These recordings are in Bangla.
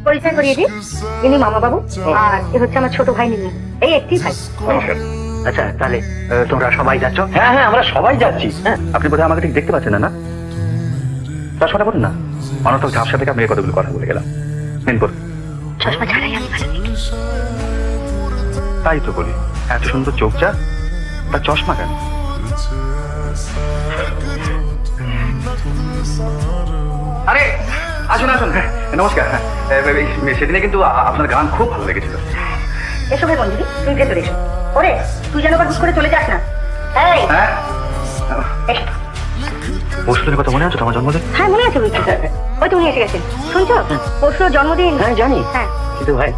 পরিচয় করিয়ে দিই, ইনি মামা বাবু, আর এ হচ্ছে আমার ছোট ভাই নিমি, এই একটি ভাই। আচ্ছা তাহলে তোমরা সবাই যাচ্ছ? হ্যাঁ হ্যাঁ, আমরা সবাই যাচ্ছি। হ্যাঁ, আপনি বোধহয় আমাকে ঠিক দেখতে পাচ্ছেন না, না? চশমাটা বলুন না, অনর্থক ঝাপসা থেকে আপনি কতগুলো কথা বলে গেলাম। মেন বল। চশমা ছাড়াই আমি ভালো দেখি। তাই তো বলি, এত সুন্দর চোখ যা, তার চশমা কেন? আরে আসুন আসুন, হ্যাঁ নমস্কার। হ্যাঁ সেদিনে কিন্তু আপনার গান খুব ভালো লেগেছিল। এসো ভাই মঞ্জুরি, তুই ভেতরে এসো। ওরে তুই যেন আবার হুট করে চলে যাস না। এই হ্যাঁ, এসো। পরশুদিনের কথা মনে আছে তো, আমার জন্মদিন? হ্যাঁ মনে আছে বুঝছি। ওই তো উনি এসে গেছেন, শুনছো? পরশু জন্মদিন। হ্যাঁ জানি, হ্যাঁ কিন্তু ভাই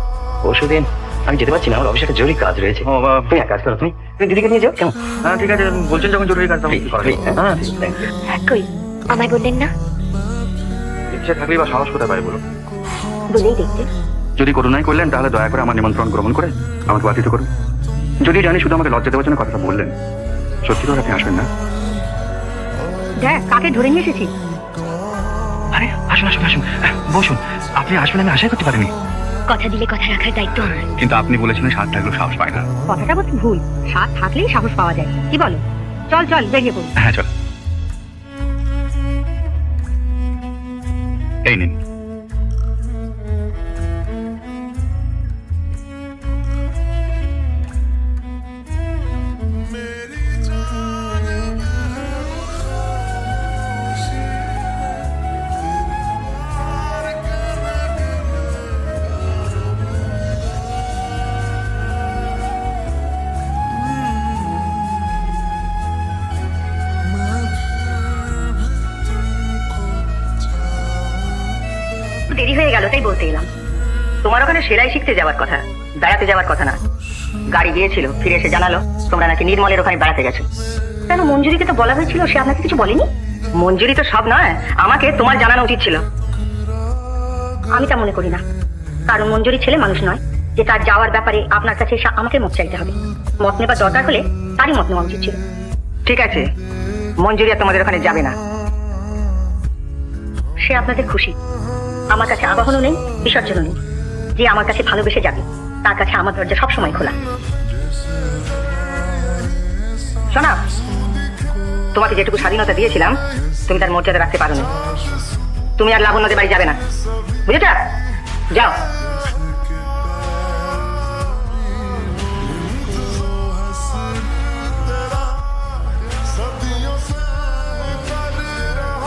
পরশুদিন আমি যেতে পারছি না, আমার অফিসে একটা জরুরি কাজ রয়েছে। তুমি এক কাজ করো, তুমি দিদিকে নিয়ে যাও, কেমন? হ্যাঁ ঠিক আছে, বলছেন যখন জরুরি কাজ, হ্যাঁ কই আমায় বললেন না? ইচ্ছে থাকলেই বা সাহস কোথায় পাই বলুন? বলেই দেখতে। যদি করুণাই করলেন তাহলে দয়া করে আমার নিমন্ত্রণ গ্রহণ করে আমাকে বাধিত করুন। যদি জানি শুধু আমাকে লজ্জা দেওয়ার জন্য কথাটা বললেন, সত্যি করে আপনি আসবেন না? দেখ কাকে ধরে নিয়ে এসেছি। আরে আসুন আসুন আসুন, বসুন। আপনি আসবেন আমি আশাই করতে পারিনি। কথা দিলে কথা রাখার দায়িত্ব আমার। কিন্তু আপনি বলেছিলেন স্বাদ থাকলেও সাহস পায় না। কথাটা বলতে ভুল, স্বাদ থাকলেই সাহস পাওয়া যায়, কি বলো? চল চল বেরিয়ে পড়ি। হ্যাঁ চল। এই নিন। দেরি হয়ে গেল তাই বলতে এলাম। তোমার ওখানে সেলাই শিখতে যাওয়ার কথা, বেড়াতে যাওয়ার কথা না। গাড়ি গিয়েছিল, ফিরে এসে জানালো তোমরা নাকি নির্মলের ওখানে বেড়াতে গেছো। কেন মঞ্জুরিকে তো বলা হয়েছিল, সে আপনাকে কিছু বলেনি? মঞ্জুরি তো সব নয়, আমাকে তোমার জানানো উচিত ছিল। আমি তা মনে করি না, কারণ মঞ্জুরি ছেলে মানুষ নয় যে তার যাওয়ার ব্যাপারে আপনার কাছে এসে আমাকে মত চাইতে হবে। মত নেবার দরকার হলে তারই মত নেওয়া উচিত ছিল। ঠিক আছে, মঞ্জুরি আর তোমাদের ওখানে যাবে না। সে আপনাদের খুশি, আমার কাছে আবাহনও নেই, বিসর্জনও নেই। যে আমার কাছে ভালোবেসে যাবে তার কাছে আমার দরজা সবসময় খোলা। শোনা, তোমাকে যেটুকু স্বাধীনতা দিয়েছিলাম তুমি তার মর্যাদা রাখতে পারো না। তুমি আর লাবণ্যদের বাড়ি যাবে না, বুঝেছ? যাও।